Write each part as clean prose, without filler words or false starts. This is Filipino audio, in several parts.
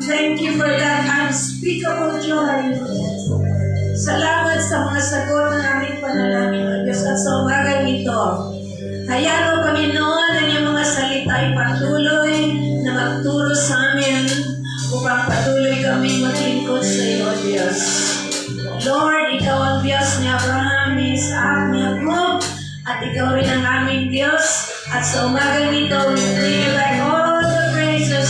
Thank you for that unspeakable joy. Salamat sa mga sagot ng aming panalangin, O Diyos, at sa umagang ito. Hayaan mo, Panginoon, ang iyong mga salita ay patuloy na magturo sa amin upang patuloy kami maglingkod sa iyo, O Diyos. Lord, Ikaw ang Diyos ni Abraham, ni Isaac, ni Jacob, at Ikaw rin ang aming Diyos. At sa umagang ito, we bring you back all the praises,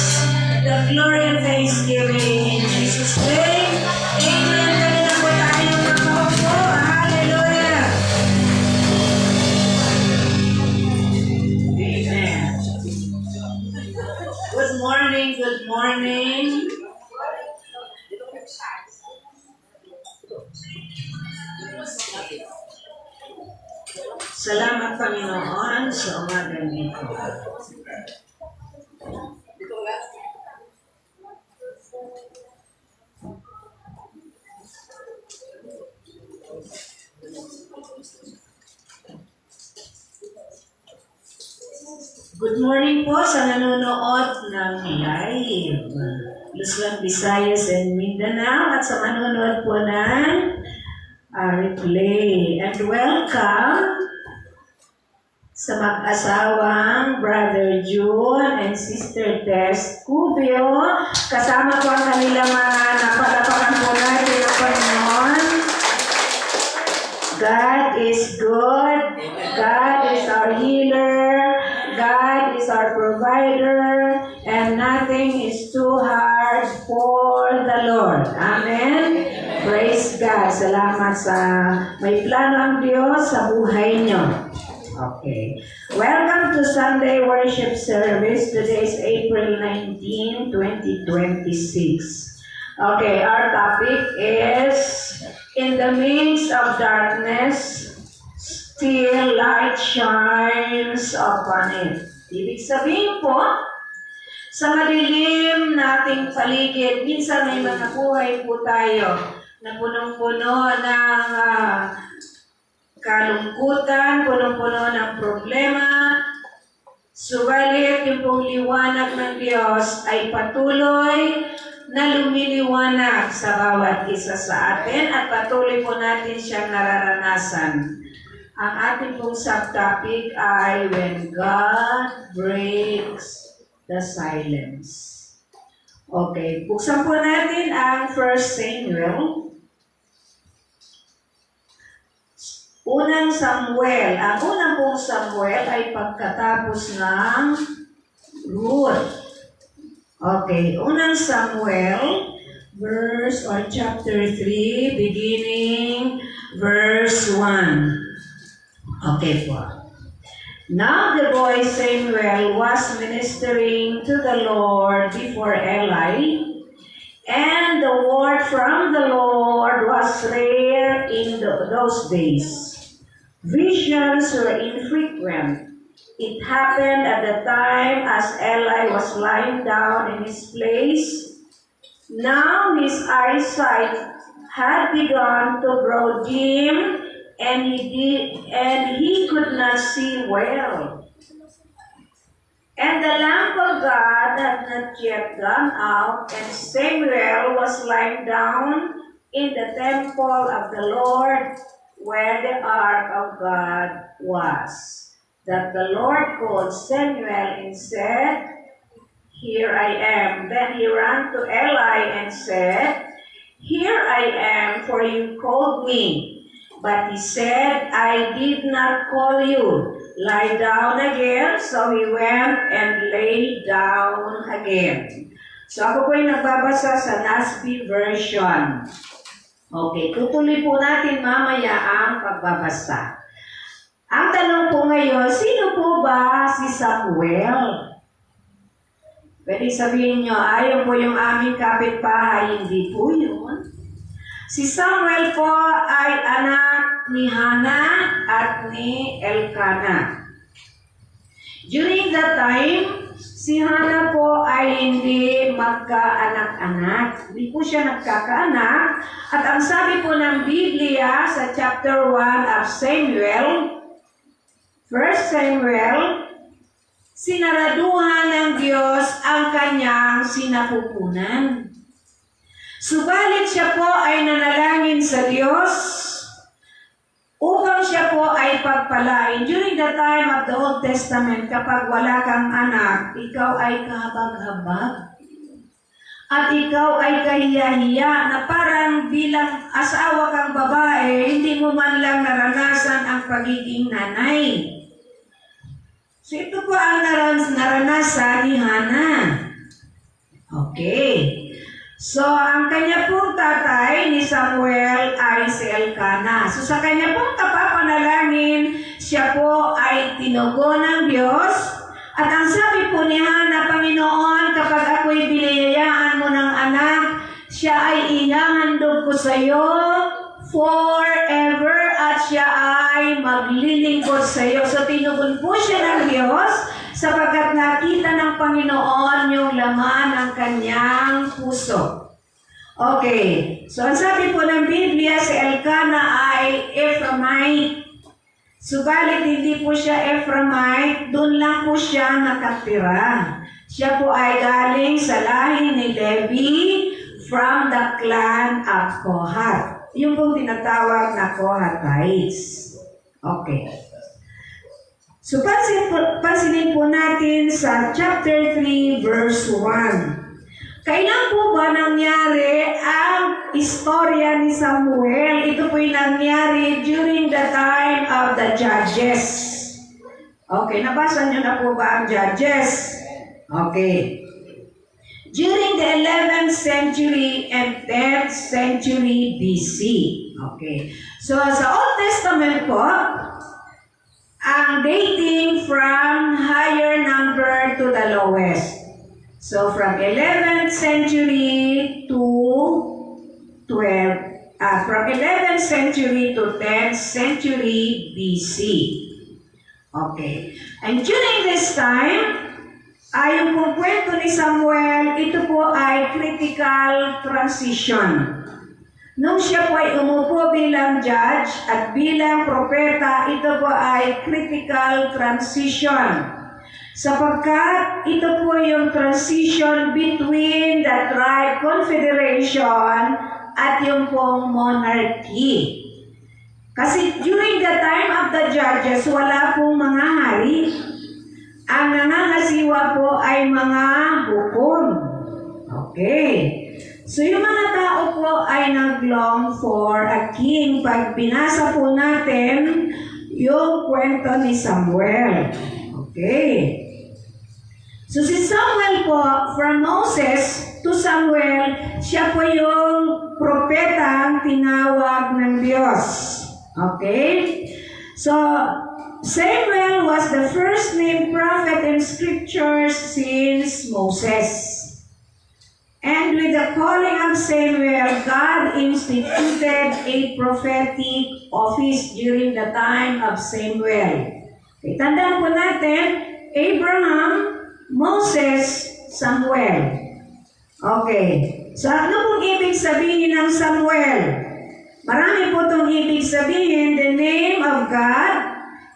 the glory and thanksgiving. In Jesus' name, amen. Kanina po tayo makaupo. Hallelujah. Amen. Good morning, good morning. Salamat, Panginoon, sa umagang ito. Good morning po sa nanonood ng live. Luzon, Visayas, and Mindanao, at sa nanonood po ng replay. And welcome sa mag-asawang Brother June and Sister Tess Cubio. Kasama po ang kanilang mga napalapakan po natin ng Panginoon. God is good. God is our healer. God is our provider. And nothing is too hard for the Lord. Amen? Praise God. Salamat sa may plano ang Diyos sa buhay niyo. Okay. Welcome to Sunday Worship Service. Today is April 19, 2026. Okay, our topic is in the midst of darkness, still light shines upon it. Ibig sabihin po, sa madilim nating paligid, minsan may mga buhay po tayo na punong-puno ng kalungkutan, punong-puno ng problema. Subalit, yung pong liwanag ng Diyos ay patuloy na lumiliwanag sa bawat isa sa atin at patuloy po natin siyang nararanasan. Ang ating pong subtopic ay When God Breaks the Silence. Okay, buksan po natin ang 1 Samuel. Unang Samuel. Ang unang pong Samuel ay pagkatapos ng Ruth. Okay, unang Samuel, chapter 3, beginning verse 1. Okay po. Now the boy Samuel was ministering to the Lord before Eli, and the word from the Lord was rare in those days. Visions were infrequent. It happened at the time as Eli was lying down in his place. Now his eyesight had begun to grow dim, and he could not see well. And the lamp of God had not yet gone out, and Samuel was lying down in the temple of the Lord, where the ark of God was. That the Lord called Samuel and said, Here I am. Then he ran to Eli and said, Here I am, for you called me. But he said, I did not call you. Lie down again. So he went and lay down again. So ako po'y nagbabasa sa NASB version. Okay, tutuloy po natin mamaya ang pagbabasa. Ang tanong po ngayon, sino po ba si Samuel? Pwede sabihin nyo, ayaw po yung aming kapitbahay, hindi po yun. Si Samuel po ay anak ni Hannah at ni Elkanah. During that time, si Hannah po ay hindi magkaanak-anak. Hindi po siya nagkakaanak. At ang sabi po ng Biblia sa chapter 1 of Samuel, 1 Samuel, sinaraduhan ng Diyos ang kanyang sinapupunan. Subalit siya po ay nanalangin sa Diyos upang siya po ay pagpalain. During the time of the Old Testament, kapag wala kang anak, ikaw ay kahabag-habag. At ikaw ay kahiya-hiya na parang bilang asawa kang babae, hindi mo man lang naranasan ang pagiging nanay. So ito po ang naranasan ni Hannah. Okay. So, ang kanya pong tatay ni Samuel ay si Elkanah. So, sa kanya pong kapapanalangin, siya po ay tinugon ng Diyos. At ang sabi po ni Hannah, Panginoon, kapag ako'y biniyayaan mo ng anak, siya ay ihahandog ko sa iyo forever at siya ay maglilingkod sa iyo. So, tinugon po siya ng Diyos sapagkat nakita ng Panginoon yung laman ng kanyang puso. Okay. So, ang sabi po ng Biblia, si Elkanah ay Ephraimite. Subalit hindi po siya Ephraimite, doon lang po siya nakatira. Siya po ay galing sa lahi ni Levi from the clan of Kohath. Yung pong tinatawag na Kohathites. Okay. So, pansinin po natin sa chapter 3, verse 1. Kailan po ba nangyari ang istorya ni Samuel? Ito po'y nangyari during the time of the Judges. Okay, nabasa niyo na po ba ang Judges? Okay. During the 11th century and 10th century BC. Okay. So, sa Old Testament po, ang dating from higher number to the lowest. So, from 11th century to 11th century to 10th century BC. Okay. And during this time, yung pong kwento ni Samuel, ito po ay critical transition. Nung siya po ay umupo bilang judge at bilang propeta, ito po ay critical transition. Sapagkat ito po yung transition between the tribe confederation at yung pong monarchy. Kasi during the time of the judges, wala pong mga hari. Ang nangangasiwa po ay mga hukom. Okay. So yung mga tao po ay nag-long for a king. Pag binasa po natin yung kwento ni Samuel. Okay. So si Samuel po, from Moses to Samuel, siya po yung propetang tinawag ng Diyos. Okay? So, Samuel was the first named prophet in scriptures since Moses. And with the calling of Samuel, God instituted a prophetic office during the time of Samuel. Okay, tandaan po natin, Abraham, Moses, Samuel. Okay. So, ano pong ibig sabihin ng Samuel? Marami po itong ibig sabihin. The name of God,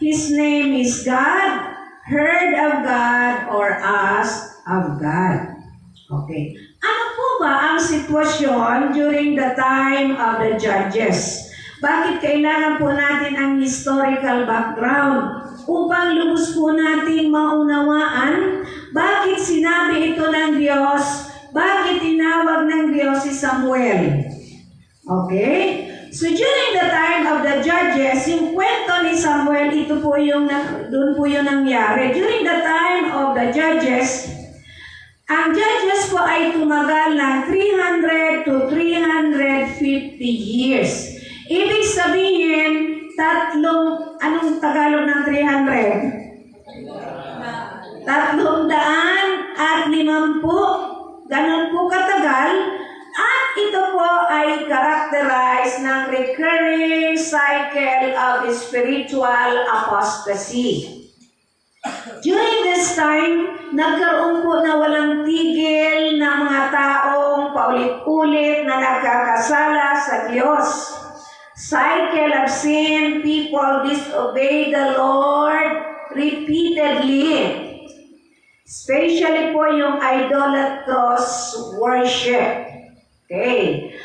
His name is God, heard of God, or asked of God. Okay. Ano po ba ang sitwasyon during the time of the judges? Bakit kailangan po natin ang historical background? Upang lubos po natin maunawaan bakit sinabi ito ng Diyos, bakit tinawag ng Diyos si Samuel. Okay? So during the time of the judges, yung kwento ni Samuel, ito po yung, doon po yung nangyari. During the time of the judges, ang judges po ay tumagal ng 300 to 350 years. Ibig sabihin, anong Tagalog ng 300? 350. Ganon po katagal. At ito po ay characterized ng recurring cycle of spiritual apostasy. During this time, nagkaroon po na walang tigil ng mga taong paulit-ulit na nagkakasala sa Diyos. Cycle of sin, people disobey the Lord repeatedly. Especially po yung idolatrous worship. Okay.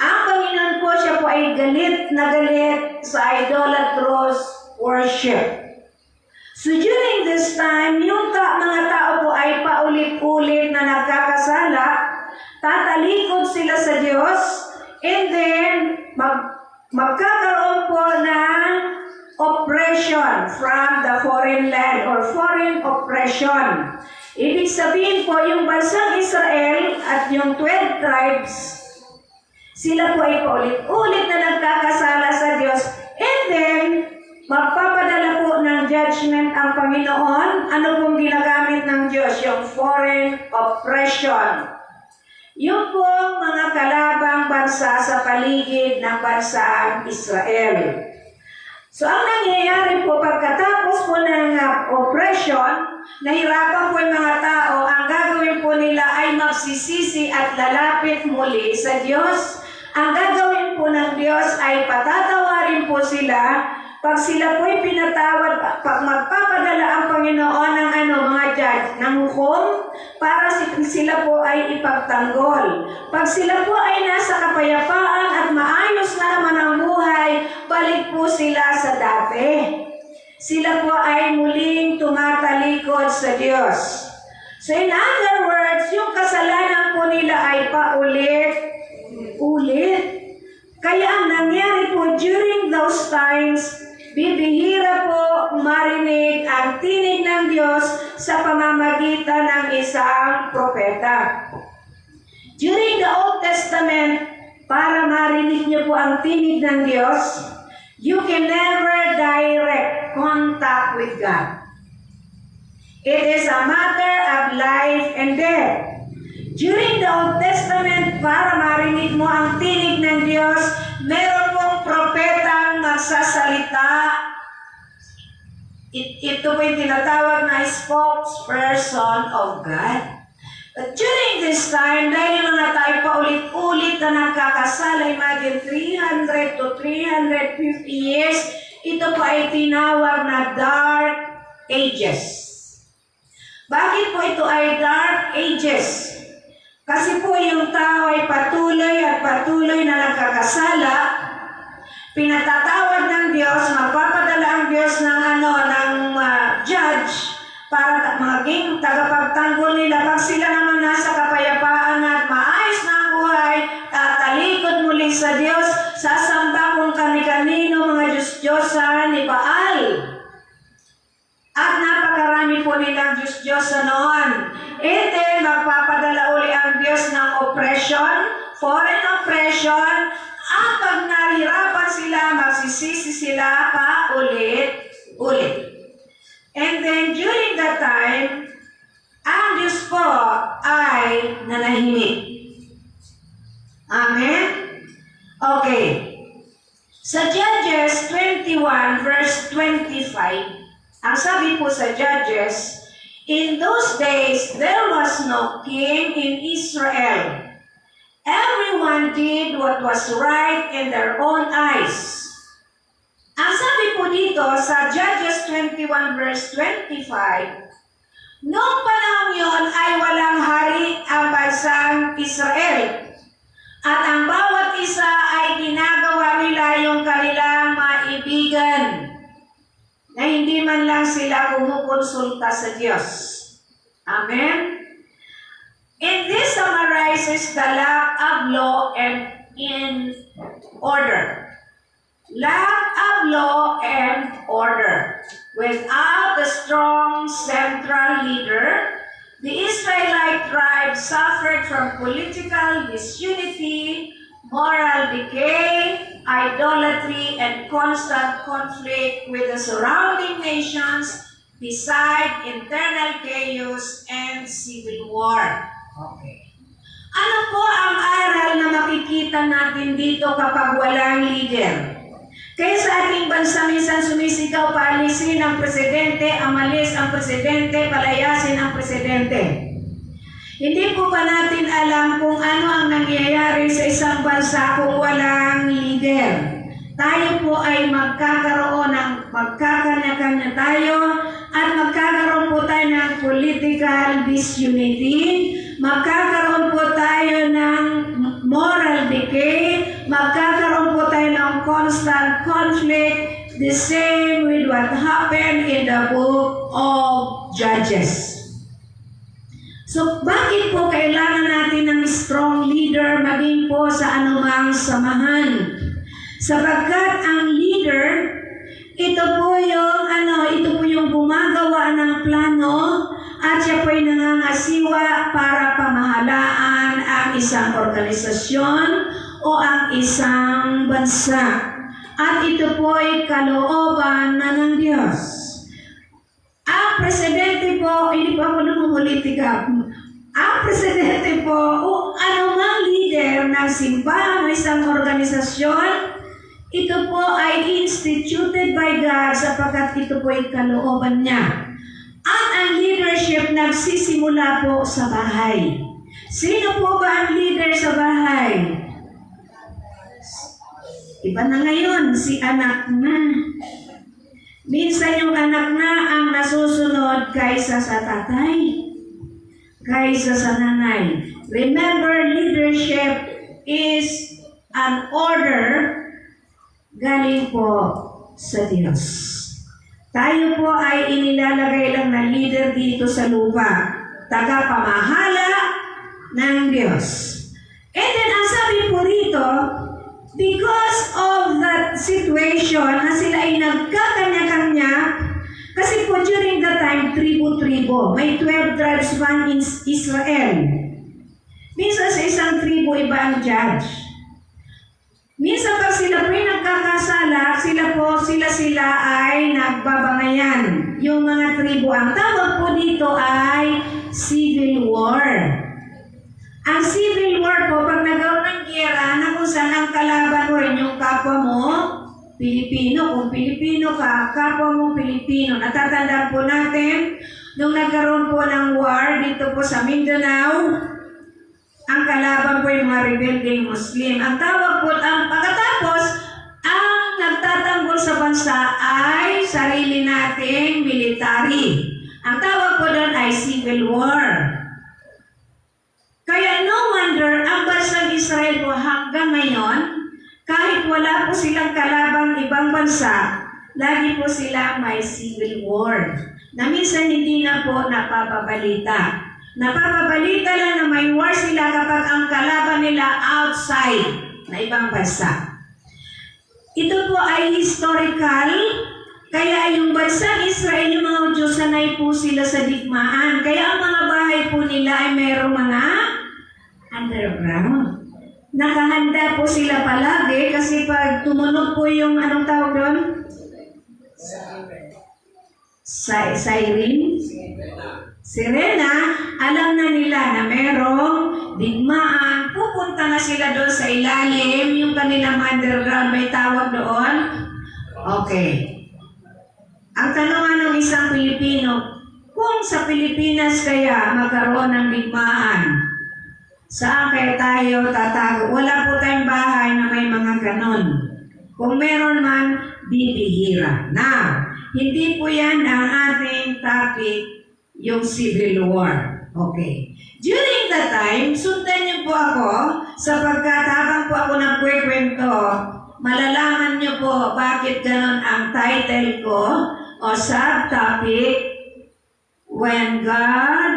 Ang Panginoon po, siya po ay galit na galit sa idolatrous worship. So during this time, yung mga tao po ay paulit-ulit na nagkakasala, tatalikod sila sa Diyos, and then magkakaroon po ng oppression from the foreign land or foreign oppression. Ibig sabihin po, yung bansang Israel at yung 12 tribes, sila po ay paulit-ulit na nagkakasala sa Diyos, and then magpapadala po ng judgment ang Panginoon. Ano pong ginagamit ng Diyos? Yung foreign oppression. Yung pong mga kalabang bansa sa paligid ng bansang Israel. So, ang nangyayari po, pagkatapos po ng oppression, nahirapan po yung mga tao, ang gagawin po nila ay magsisisi at lalapit muli sa Diyos. Ang gagawin po ng Diyos ay patatawarin po sila. Pag sila po'y pinatawad, pag magpapadala ang Panginoon ng mga judge, ng hukom, para sila po ay ipagtanggol. Pag sila po ay nasa kapayapaan at maayos na naman ang buhay, balik po sila sa dati. Sila po ay muling tumatalikod sa Diyos. So in other words, yung kasalanan po nila ay paulit-ulit. Kaya ang nangyari po during those times, bibihira po marinig ang tinig ng Diyos sa pamamagitan ng isang propeta. During the Old Testament, para marinig niyo po ang tinig ng Diyos, you can never direct contact with God. It is a matter of life and death. During the Old Testament, para marinig mo ang tinig ng Diyos, meron pong propetang magsasalita. Ito po yung tinatawag na spokesperson of God. But during this time, dahil mga tayo paulit-ulit na nagkakasala, imagine 300 to 350 years, ito po ay tinawag na Dark Ages. Bakit po ito ay Dark Ages? Kasi po yung tao ay patuloy at patuloy na nagkakasala, pinatatawad ng Diyos, magpapadala ang Diyos ng judge para maging tagapagtanggol nila. Pag sila naman nasa kapayapaan at maayos na ang buhay, tatalikod muli sa Diyos, sasamba kung kani-kanino mga Diyos-Diyosan ni Baal. At napakarami po nilang Diyos-Diyosan noon. And then, magpapadala uli ang Diyos ng oppression, foreign oppression, at pag nahirapan sila, magsisisi sila pa ulit-ulit. And then, during that time, ang Diyos po ay nanahimik. Amen? Okay. Sa Judges 21 verse 25, ang sabi po sa Judges, in those days, there was no king in Israel. Everyone did what was right in their own eyes. Ang sabi po dito sa Judges 21 verse 25, noong panahon yon ay walang hari ang bansang Israel. At ang bawat isa ay ginagawa nila yung kanilang maibigan na hindi man lang sila kumukonsulta sa Diyos. Amen? And this summarizes the lack of law and in order. Lack of law and order. Without a strong central leader, the Israelite tribe suffered from political disunity, moral decay, idolatry, and constant conflict with the surrounding nations, beside internal chaos and civil war. Okay. Ano po ang aral na makikita natin dito kapag walang leader? Kaya sa ating bansa minsan sumisigaw, paalisin ang presidente, amalis ang presidente, palayasin ang presidente. Hindi po ba natin alam kung ano ang nangyayari sa isang bansa kung walang leader? Tayo po ay magkakanya-kanya tayo at magkakaroon po tayo ng political disunity, magkakaroon po tayo ng moral decay, magkakaroon po tayo ng constant conflict, the same with what happened in the book of Judges. So, bakit po kailangan natin ng strong leader maging po sa anumang samahan? Sapagkat ang leader, ito po yung gumagawa ng plano at siya po ay nangangasiwa para pamahalaan ang isang organisasyon o ang isang bansa. At ito po ay kalooban na ng Diyos. Ang presidente po, hindi po ako numupolitika. Ang presidente po, o anumang leader ng simbahan o isang organisasyon, ito po ay instituted by God sapagkat ito po ay kalooban niya. At ang leadership nagsisimula po sa bahay. Sino po ba ang leader sa bahay? Iba na ngayon, si anak na. Minsan yung anak na ang nasusunod kaysa sa tatay, kaysa sa nanay. Remember, leadership is an order galing po sa Diyos. Tayo po ay inilalagay lang na leader dito sa lupa. Tagapamahala ng Diyos. And then, ang sabi po rito, because of that situation na sila ay nagkakanya-kanya, kasi po during that time, tribo-tribo. May 12 tribes man in Israel. Minsan sa isang tribo, iba ang judge. Minsan pag sila po ay nagkakasala, sila ay nagbabangayan. Yung mga tribo, ang tawag po dito ay civil war. Ang civil war po, pag nagkaroon ng giyera, na kung saan ang kalaban mo rin yung kapwa mo, Pilipino. Kung Pilipino ka, kapwa mo Pilipino. Natatandaan po natin, nung nagkaroon po ng war dito po sa Mindanao, ang kalaban po yung mga rebelding Muslim. Ang tawag po, ang pagkatapos, ang nagtatanggol sa bansa ay sarili nating military. Ang tawag po doon ay civil war. Kaya no wonder, ang bansang Israel po hanggang ngayon, kahit wala po silang kalabang ibang bansa, lagi po sila may civil war. Na minsan hindi na po napapabalita. Napapabalita lang na may war sila kapag ang kalaban nila outside na ibang bansa. Ito po ay historical, kaya yung bansang Israel, yung mga Diyos, sanay po sila sa digmaan. Kaya ang mga bahay po nila ay mayroong mga underground. Nakahanda po sila palagi kasi pag tumunog po yung anong tawag doon? Siren? Sirena, alam na nila na merong digmaan. Pupunta na sila doon sa ilalim, yung kanilang underground, may tawag doon. Okay. Ang tanong ng isang Pilipino, kung sa Pilipinas kaya magkaroon ng digmaan, saan kaya tayo tatago? Wala po tayong bahay na may mga ganon. Kung meron man, bibihira. Now, hindi po yan ang ating topic, yung civil war. Okay. During that time, sundan niyo po ako sapagkat habang po ako nagkwekwento, malalaman niyo po bakit ganon ang title ko o subtopic, When God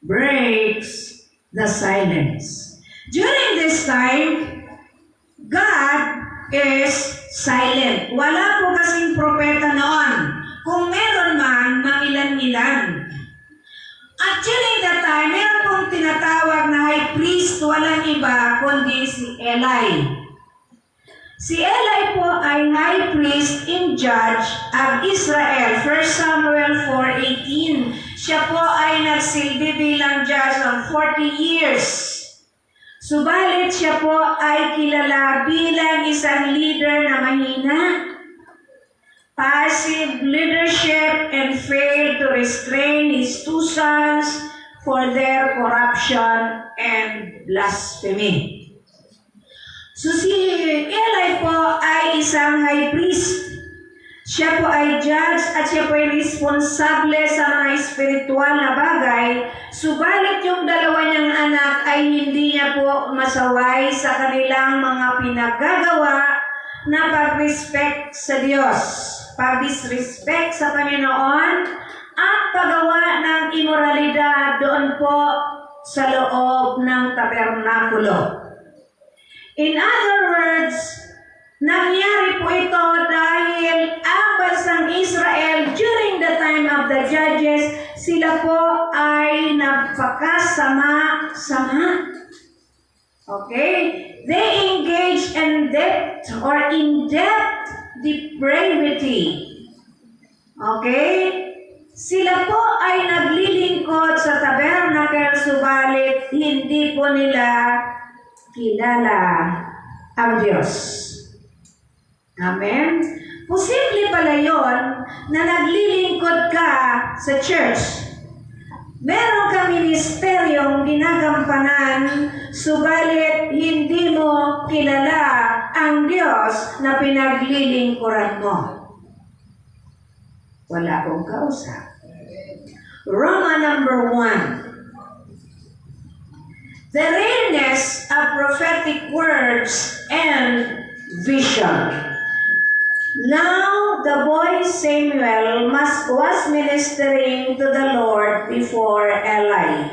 Breaks the Silence. During this time, God is silent. Wala po kasing propeta noon. Kung meron man, mangilan-ilan. At during that time, meron pong tinatawag na high priest, walang iba, kundi si Eli. Si Eli po ay high priest in judge of Israel, 1 Samuel 4:18. Siya po ay nagsilbi bilang judge ng 40 years. Subalit siya po ay kilala bilang isang leader na mahina, passive leadership, and failed to restrain his two sons for their corruption and blasphemy. So si Eli po ay isang high priest. Siya po ay judge at siya po ay responsable sa mga espiritual na bagay, subalit yung dalawa niyang anak ay hindi niya po masaway sa kanilang mga pinagagawa na pag-respect sa Diyos, pag-disrespect sa Panginoon, at paggawa ng imoralidad doon po sa loob ng tabernakulo. In other words, nangyari po ito dahil ang bansang Israel during the time of the judges, sila po ay nagpakasama-sama. Okay? They engage in debt or in-debt depravity. Okay? Sila po ay naglilingkod sa tabernacle, subalit hindi po nila kilala ang Diyos. Amen? Posible pala yon na naglilingkod ka sa church. Meron kang ministeryong ginagampanan, subalit hindi mo kilala ang Diyos na pinaglilingkuran mo. Wala akong kausap. Roma number 1. The rareness of prophetic words and vision. Now the boy Samuel was ministering to the Lord before Eli.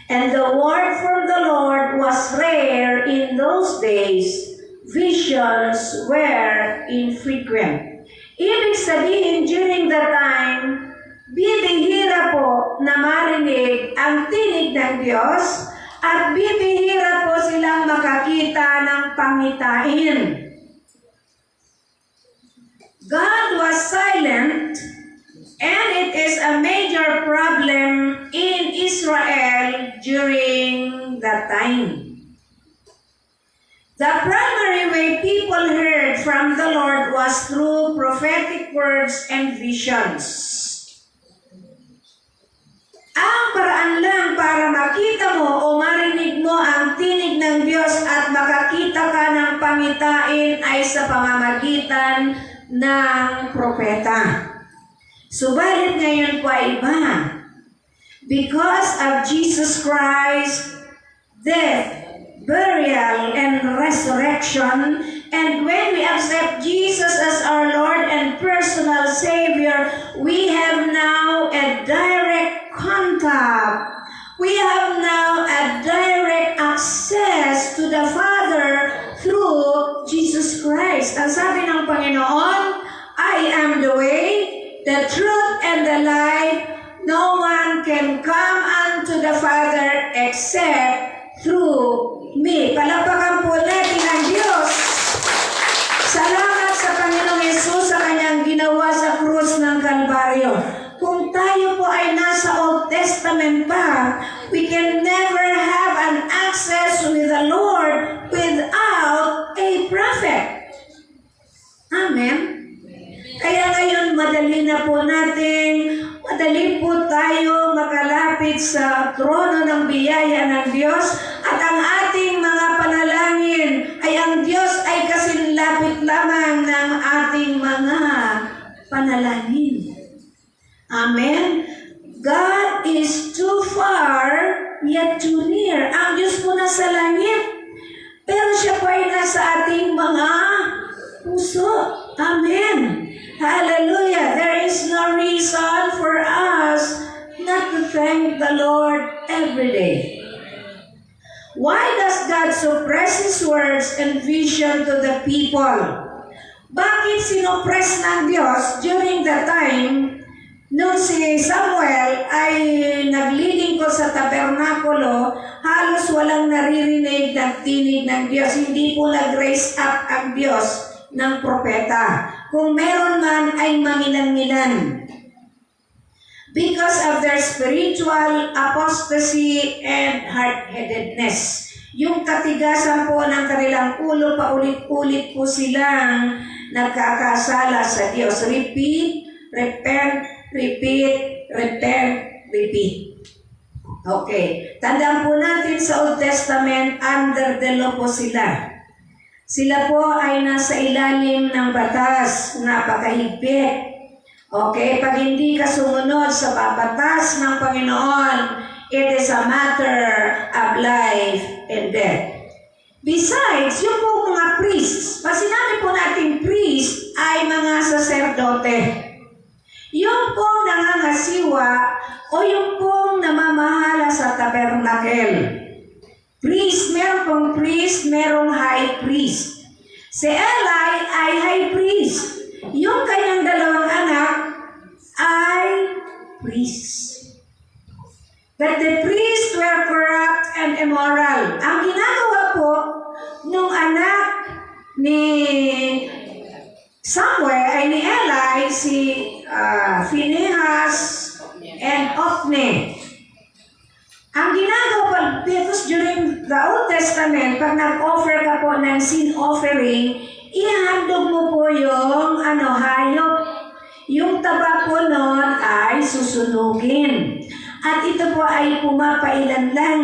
And the word from the Lord was rare in those days. Visions were infrequent. Ibig sabihin, during the time, bibihira po na marinig ang tinig ng Diyos at bibihira po silang makakita ng pangitain. God was silent, and it is a major problem in Israel during that time. The primary way people heard from the Lord was through prophetic words and visions. Ang paraan lang para makita mo o marinig mo ang tinig ng Diyos at makakita ka ng pangitain ay sa pamamagitan ng propeta. Subalit ngayon po ay iba. Because of Jesus Christ, death, burial, and resurrection, and when we accept Jesus as our Lord and personal Savior, we have now a direct contact. We have now a direct access to the Father through Jesus Christ. Ang sabi ng Panginoon, I am the way, the truth, and the life. No one can come unto the Father except through me. Palapakan po natin ang Diyos. Salamat sa Panginoong Yesus sa kanyang ginawa sa krus ng Kalbaryo. Kung tayo po ay nasa Old Testament pa, we can never have an access with the Lord without a prophet. Amen? Kaya ngayon, madali po tayo makalapit sa trono ng biyaya ng Diyos at ang ating mga panalangin ay ang Diyos ay kasinlapit lamang ng ating mga panalangin. Amen? God is too far yet too near. Ang Diyos po nasa langit, pero siya po ay nasa ating mga puso. Amen. Hallelujah. There is no reason for us not to thank the Lord every day. Why does God suppress His words and vision to the people? Bakit sinuppress ng Diyos during the time nung si Samuel ay naglilingkod sa tabernakulo, halos walang naririnig ng tinig ng Diyos. Hindi po nag-raise up ang Diyos ng propeta. Kung meron man ay mangilan-ngilan. Because of their spiritual apostasy and hard-headedness. Yung katigasan po ng kanilang ulo, paulit-ulit po silang nagkakasala sa Diyos. Repeat, repent, repeat, repent, repeat. Okay. Tandaan po natin sa Old Testament, under the law po sila. Sila po ay nasa ilalim ng batas, napakahigpit. Okay, pag hindi ka sumunod sa batas ng Panginoon, it is a matter of life and death. Besides, yung po mga priests, pag sinabi po natin priest ay mga saserdote. Yung pong nangangasiwa o yung pong namamahala sa tabernakel. Priest, meron pong priest, merong high priest. Si Eli ay high priest. Yung kanyang dalawang anak ay priests. But the priests were corrupt and immoral. Ang ginagawa po nung anak ni Samuel ay ni Eli, si Phinehas and Ophni. Ang ginagawa, because during the Old Testament, pag nag-offer ka po ng sin offering, ihandog mo po yung hayop. Yung taba po nun ay susunugin. At ito po ay pumapailan lang.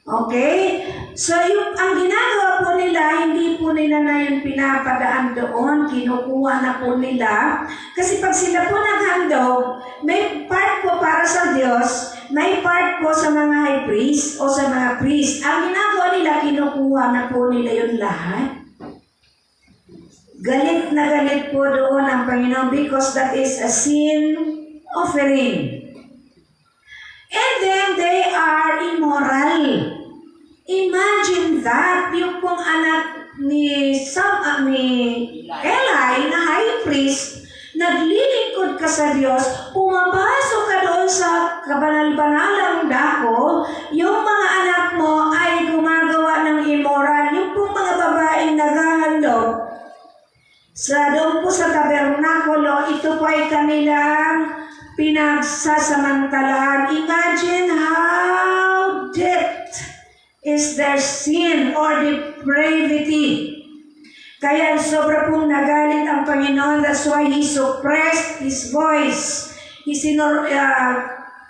Okay? So, ang ginagawa po nila, hindi po nila na yung pinapadaan doon, kinukuha na po nila. Kasi pag sila po naghandog, may part po para sa Diyos, may part po sa mga high priest o sa mga priest. Ang ginagawa nila, kinukuha na po nila yung lahat. Galit na galit po doon ang Panginoon because that is a sin offering. And then they are immoral. Imagine that, yung pong anak ni Eli na high priest, naglilingkod ka sa Diyos, pumapasok ka doon sa kabanal-banalang dako, yung mga anak mo ay gumagawa ng immoral, yung pong mga babaeng naghahandog, sa doon po sa tabernakulo, ito po ay kanilang pinagsasamantalaan. Imagine how deep is their sin or depravity. Kaya sobra pong nagalit ang Panginoon. That's why He suppressed His voice.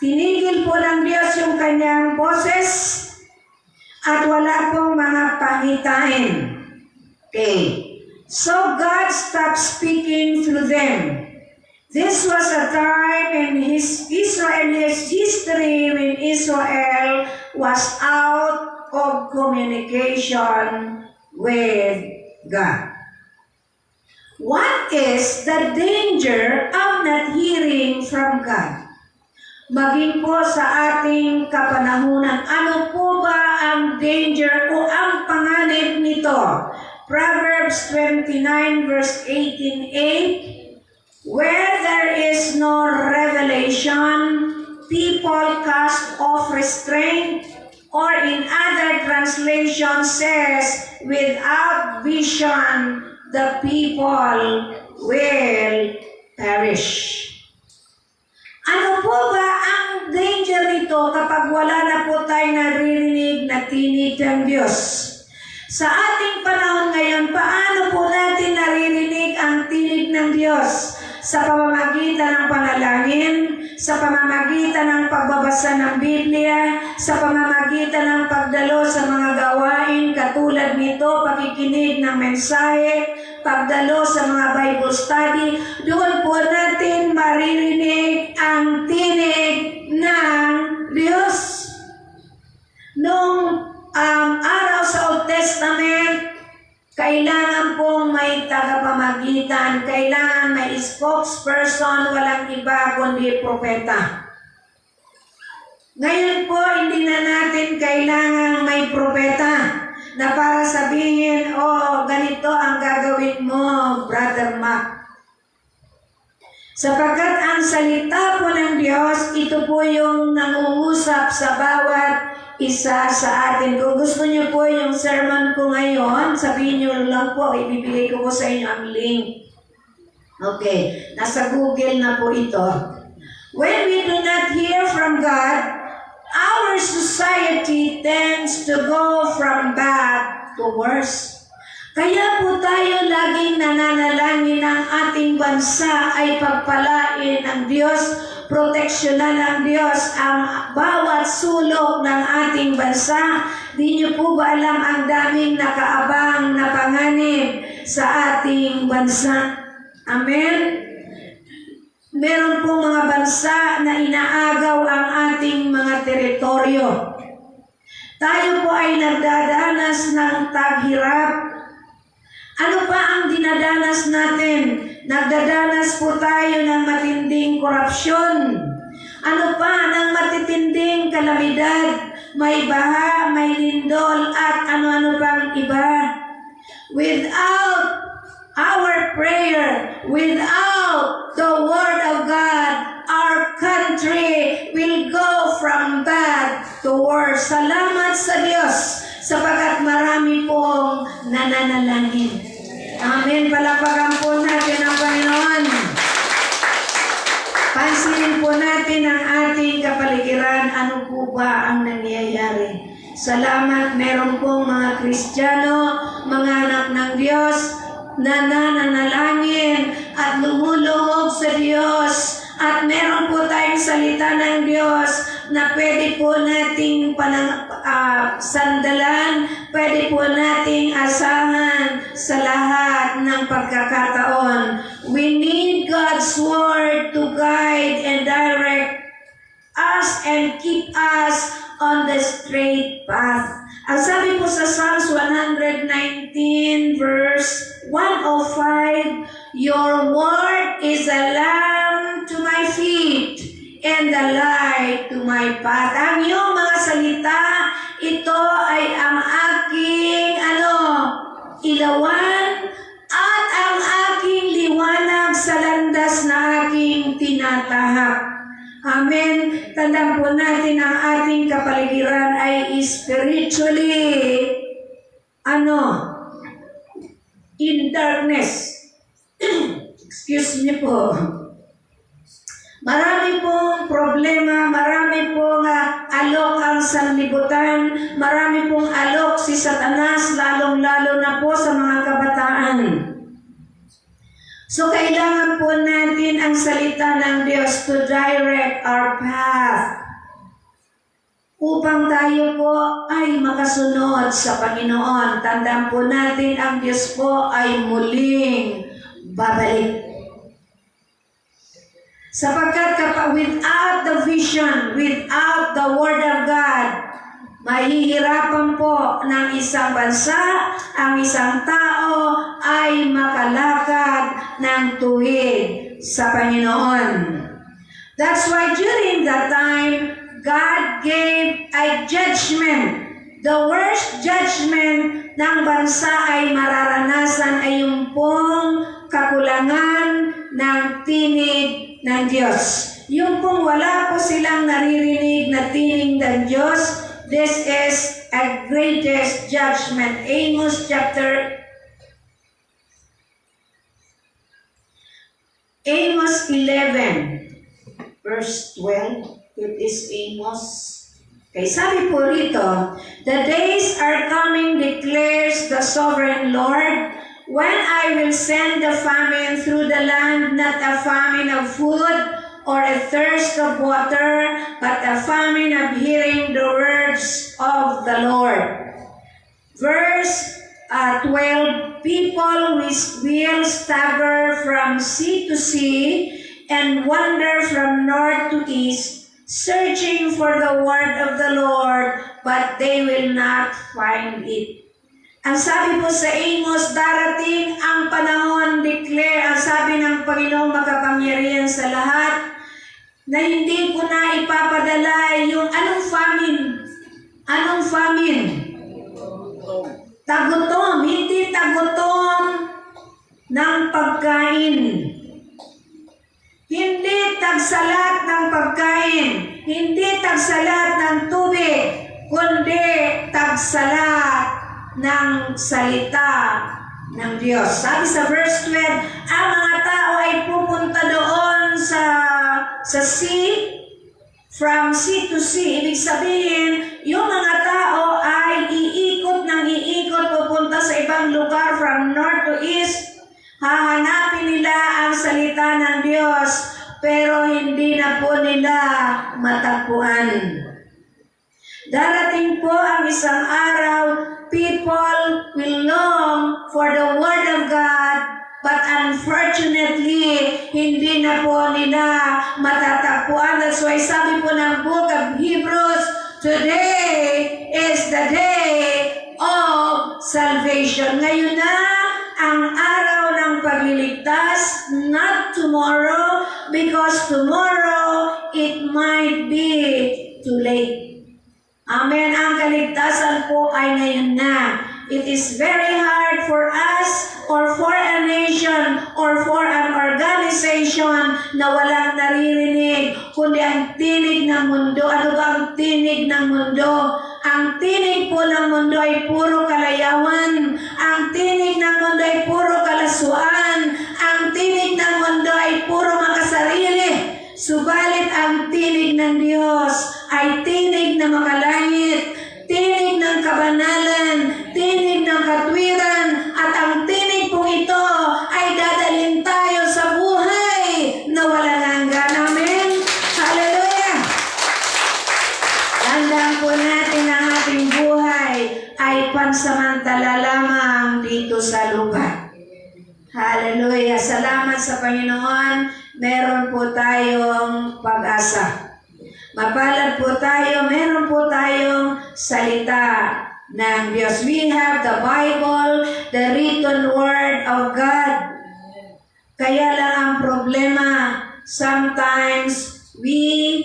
Tinigil po ng Diyos yung kanyang boses at wala pong mga pangitain. Okay. So God stopped speaking through them. This was a time in Israel's history when Israel was out of communication with God. What is the danger of not hearing from God? Maging po sa ating kapanahunan, ano po ba ang danger o ang panganib nito? Proverbs 29 verse 18:8, where there is no revelation, people cast off restraint, or in other translation says, without vision, the people will perish. Ano po ba ang danger nito kapag wala na po tayo naririnig na tinig ng Diyos? Sa ating panahon ngayon, paano po natin naririnig ang tinig ng Diyos? Sa pamamagitan ng panalangin, sa pamamagitan ng pagbabasa ng Biblia, sa pamamagitan ng pagdalo sa mga gawain katulad nito, pakikinig ng mensahe, pagdalo sa mga Bible study, doon po natin maririnig ang tinig ng Diyos. Nung araw sa Old Testament, kailangan pong may tagapamagitan, kailangan may spokesperson, walang iba kundi propeta. Ngayon po, hindi na natin kailangan may propeta na para sabihin, oh, ganito ang gagawin mo, Brother Mac. Sapagkat ang salita po ng Diyos, ito po yung nangungusap sa bawat isa sa atin. Kung gusto niyo po yung sermon ko ngayon, sabihin niyo lang po, ibibigay ko po sa inyo ang link. Okay, nasa Google na po ito. When we do not hear from God, our society tends to go from bad to worse. Kaya po tayo laging nananalangin ng ating bansa ay pagpalain ng Diyos, proteksyonan ng Diyos ang bawat sulok ng ating bansa. Di niyo po ba alam ang daming nakaabang na panganib sa ating bansa? Amen? Meron pong mga bansa na inaagaw ang ating mga teritoryo. Tayo po ay nagdadanas ng taghirap. Ano pa ang dinadanas natin? Nagdadanas po tayo ng matinding korupsyon. Ano pa ng matitinding kalamidad? May baha, may lindol, at ano-ano pang iba. Without our prayer, without the Word of God, our country will go from bad to worse. Salamat sa Diyos, sapagkat marami pong nananalangin. Amen. Palapagan po natin ang Panginoon. Pansinin po natin ang ating kapaligiran. Ano po ba ang nangyayari? Salamat, meron pong mga Kristiyano, mga anak ng Diyos, na nananalangin at lumuluhog sa Diyos. At meron po tayong salita ng Diyos na pwede po nating sandalan, pwede po nating asahan sa lahat ng pagkakataon. We need God's Word to guide and direct us and keep us on the straight path. Ang sabi po sa Psalms 119 verse 105, Your word is a lamp to my feet and a light to my path. Ang iyong mga salita, ito ay ang aking ilawan at ang aking liwanag sa landas na aking tinatahak. Amen. Tandaan po natin ang ating kapaligiran ay spiritually in darkness. Excuse me po. Marami pong problema, marami pong alok ang sanlibutan, marami pong alok si Satanas, lalong-lalo na po sa mga kabataan. So, kailangan po natin ang salita ng Diyos to direct our path upang tayo po ay makasunod sa Panginoon. Tandaan po natin, ang Diyos po ay muling babalik. Sapagkat without the vision, without the Word of God, mahihirapan po ng isang bansa, ang isang tao ay makalakad ng tuwid sa Panginoon. That's why during that time, God gave a judgment. The worst judgment ng bansa ay mararanasan ay yung pong kakulangan ng tinig ng Diyos. Yung pong wala po silang naririnig na tinig ng Diyos, this is a greatest judgment. Amos 11, verse 12. It is Amos. Okay, sabi po rito, the days are coming, declares the sovereign Lord, when I will send the famine through the land, not a famine of food or a thirst of water, but a famine of hearing the words of the Lord. Verse 12, people will stagger from sea to sea and wander from north to east, searching for the word of the Lord, but they will not find it. Ang sabi po sa Amos, darating ang panahon, declare, ang sabi ng Panginoong makapangyarihan sa lahat, na hindi ko na ipapadala yung anong famine? Anong famine? Tagutom, hindi tagutom ng pagkain. Hindi tagsalat ng pagkain, hindi tagsalat ng tubig, kundi tagsalat ng salita ng Diyos. Sabi sa verse 12, ang mga tao ay pupunta doon sa sea, from sea to sea. Ibig sabihin, yung mga tao ay iikot pupunta sa ibang lugar from north to east. Hahanapin nila ang salita ng Diyos, pero hindi na po nila matagpuan. Darating po ang isang araw, people will long for the Word of God, but unfortunately, hindi na po nila matatagpuan. That's why sabi po ng book of Hebrews, today is the day of salvation. Ngayon na ang araw ng pagliligtas, not tomorrow, because tomorrow it might be too late. Amen. Ang kaligtasan po ay ngayon na. It is very hard for us or for a nation or for an organization na walang naririnig, kundi ang tinig ng mundo. Ano ba ang tinig ng mundo? Ang tinig po ng mundo ay puro kalayawan. Ang tinig ng mundo ay puro kalasuan. Ang tinig ng mundo ay puro makasarili. Subalit ang tinig ng Diyos ay tinig na makalangit, tinig ng kabanalan, tinig ng katwiran, at ang tinig pong ito ay dadalhin tayo sa buhay na walang hanggan. Amen? Hallelujah! Tandaan po natin ang ating buhay ay pansamantala lamang dito sa lupa. Hallelujah! Salamat sa Panginoon. Meron po tayong pag-asa. Mapalad po tayo, meron po tayong salita ng Diyos. We have the Bible, the written word of God. Kaya lang ang problema, sometimes we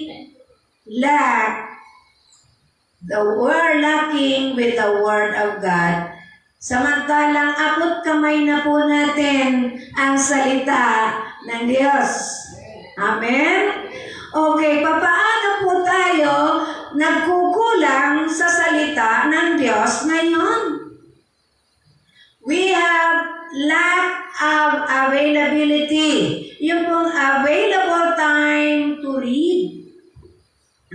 we're lacking with the word of God. Samantalang abot kamay na po natin ang salita ng Diyos. Amen? Okay, papaano po tayo nagkukulang sa salita ng Diyos ngayon? We have lack of availability. Yung pong available time to read.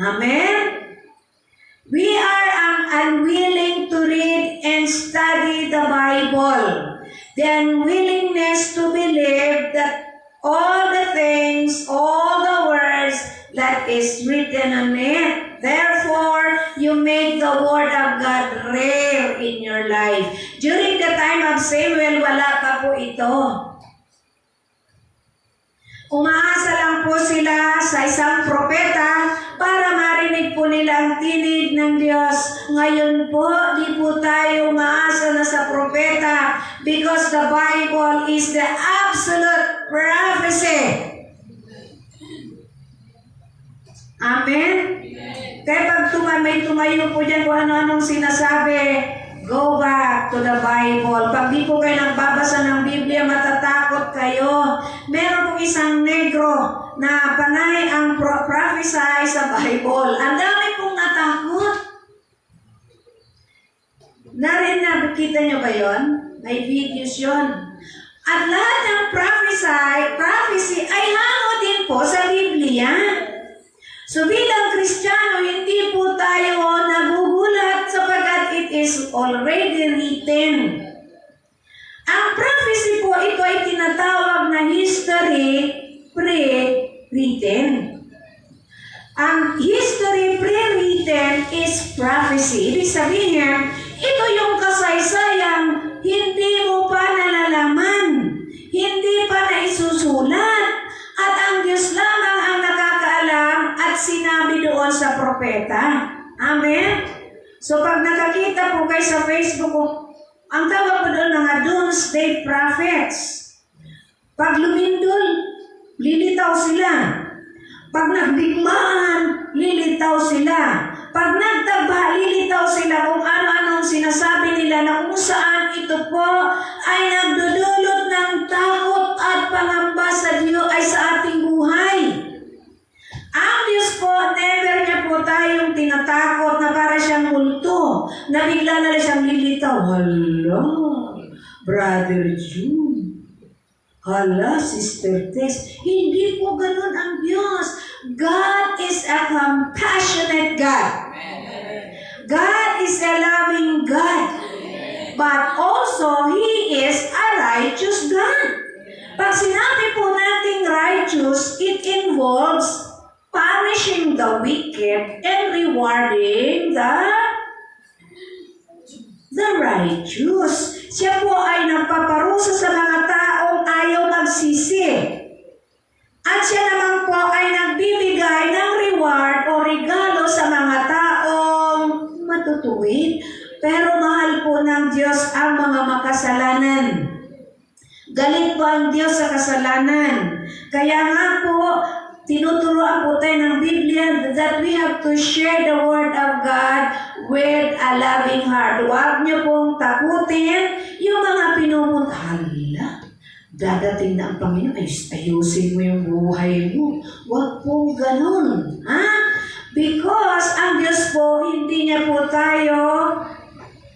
Amen? We are unwilling to read and study the Bible. The unwillingness to believe that all the things, all the words that is written on it. Therefore, you make the Word of God rare in your life. During the time of Samuel, wala pa po ito. Umaasa lang po sila sa isang propeta para marinig po nila ang tinig ng Diyos. Ngayon po, di po tayo umaasa na sa propeta because the Bible is the absolute prophecy. Amen? Kaya pag tumayo po dyan kung ano-anong sinasabi, go back to the Bible. Pag di po kayo nagbabasa ng Biblia, matatakot kayo. Meron pong isang negro na panay ang prophesy sa Bible. Ang dami pong natakot. Nakita nyo ba yun? May videos yun. At lahat ng prophecy ay hango din po sa Biblia. So bilang Kristiyano, hindi po tayo nagugulat sapagkat it is already written. Ang prophecy po, ito ay tinatawag na history pre-written. Ang history pre-written is prophecy. Ibig sabihin, ito yung kasaysayang hindi mo pa nalalaman, hindi pa naisusulat, at ang Diyos lamang ang nakakaalam at sinabi doon sa propeta. Amen? So pag nakakita po kayo sa Facebook, ang tawag po doon mga doomsday prophets. Pag lumindol, lilitaw sila. Pag nagdigmaan, lilitaw sila. Pag nagtagba, lilitaw sila kung ano-anong sinasabi nila na kung saan ito po ay nagdudulot ng takot at pangamba sa Diyos ay sa ating buhay. Ang Diyos po, never niya po tayong tinatakot na para siyang multo, na bigla na lang siyang lilitaw. Hala, Brother June. Hala, Sister Tess. Hindi po ganun ang Diyos. God is a compassionate God. God is a loving God. But also, He is a righteous God. Pag sinabi po nating righteous, it involves punishing the wicked and rewarding the righteous. Siya po ay nagpaparusa sa mga taong ayaw magsisi. At siya naman po ay nagbibigay ng reward o regalo sa mga taong matutuwid. Pero mahal po ng Diyos ang mga makasalanan. Galit po ang Diyos sa kasalanan. Kaya nga po, tinuturoan po tayo ng Biblia that we have to share the Word of God with a loving heart. Huwag niyo pong takutin yung mga pinupunta. Hala, dadating na ang Panginoon, ayusin mo yung buhay mo. Huwag pong ganun. Ha? Because ang Diyos po, hindi niya po tayo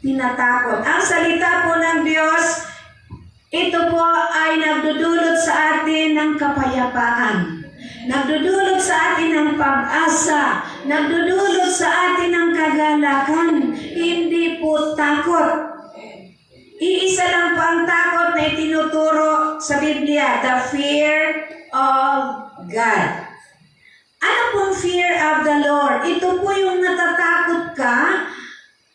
tinatakot. Ang salita po ng Diyos, ito po ay nagdudulot sa atin ng kapayapaan. Nagdudulot sa atin ng pag-asa. Nagdudulot sa atin ng kagalakan. Hindi po takot. Iisa lang po ang takot na itinuturo sa Biblia, the fear of God. Ano pong fear of the Lord? Ito po yung natatakot ka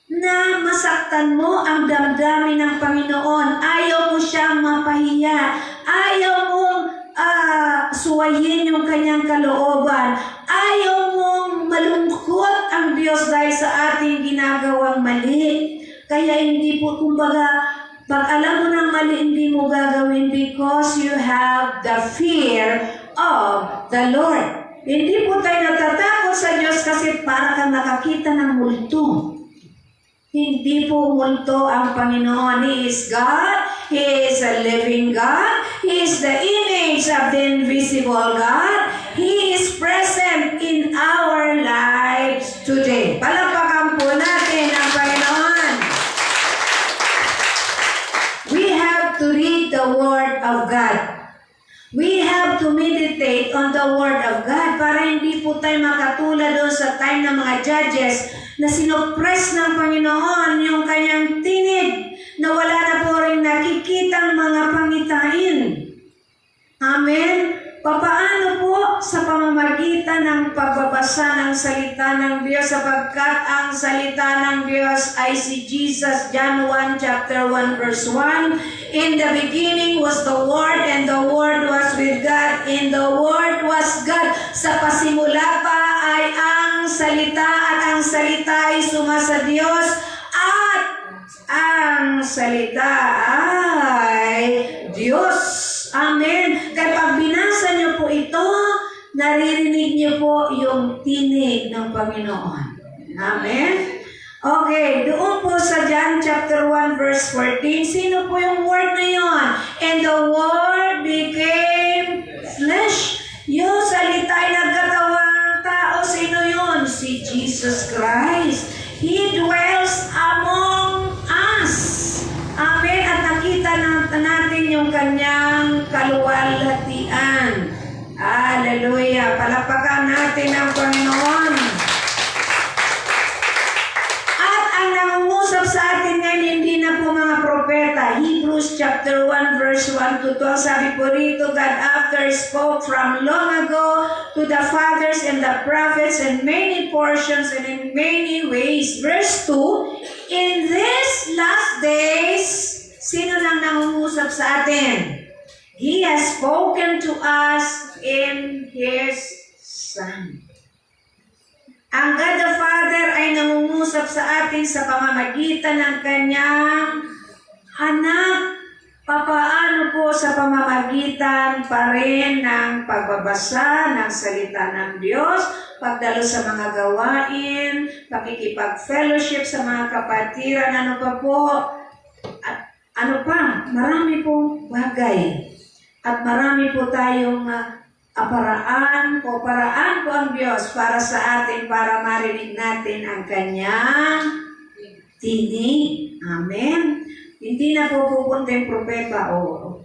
na masaktan mo ang damdamin ng Panginoon. Ayaw mo siyang mapahiya. Ayaw mong suwayin yung kanyang kalooban. Ayaw mong malungkot ang Diyos dahil sa ating ginagawang mali. Kaya hindi po, kumbaga, pag alam mo ng mali, hindi mo gagawin because you have the fear of the Lord. Hindi po tayo natatakot sa Diyos kasi para kang nakakita ng multo. Hindi po multo ang Panginoon. He is God. He is a living God. He is the image of the invisible God. He is present in our lives today. Palakpakan po natin ang Panginoon. We have to read the Word of God. We have to meditate on the Word of God para hindi po tayo makatulad doon sa time ng mga judges na sinoppress ng Panginoon yung kanyang tinig na wala na po rin nakikitang mga pangitain. Amen? Papaano po sa pamamagitan ng pagbabasa ng salita ng Diyos sapagkat ang salita ng Diyos ay si Jesus, John 1, chapter 1, verse 1. In the beginning was the Word, and the Word was with God, and the Word was God. Sa pasimula pa ay ang salita, at ang salita ay sumasa Diyos, at ang salita ay Diyos. Amen. Kaya pag binasa niyo po ito, naririnig niyo po yung tinig ng Panginoon. Amen. Okay, doon po sa John chapter 1 verse 14, sino po yung word na yon? And the word became flesh. Yung salita ay nagkatawang tao. Sino yun? Si Jesus Christ. He dwells among us. Amen. At nakita natin yung kanyang kaluwalhatian. Hallelujah. Palakpakan natin ang Panginoon. At ang nangungusap sa atin ngayon, hindi na po mga propeta. Hebrews chapter 1 verse 1 to 12. Sabi po rito, God after spoke from long ago to the fathers and the prophets in many portions and in many ways. Verse 2, in these last days, sino nang nangungusap sa atin? He has spoken to us in His Son. Ang God the Father ay nangungusap sa atin sa pamamagitan ng Kanyang anak. Papaano po sa pamamagitan pa rin ng pagbabasa ng salita ng Diyos, pagdalo sa mga gawain, pakikipag-fellowship sa mga kapatiran, ano pa po, at ano pa, marami pong bagay. At marami po tayong paraan po ang Diyos para sa atin, para marinig natin ang Kanyang tinig. Amen. Hindi na po pupunta yung propeta, ako,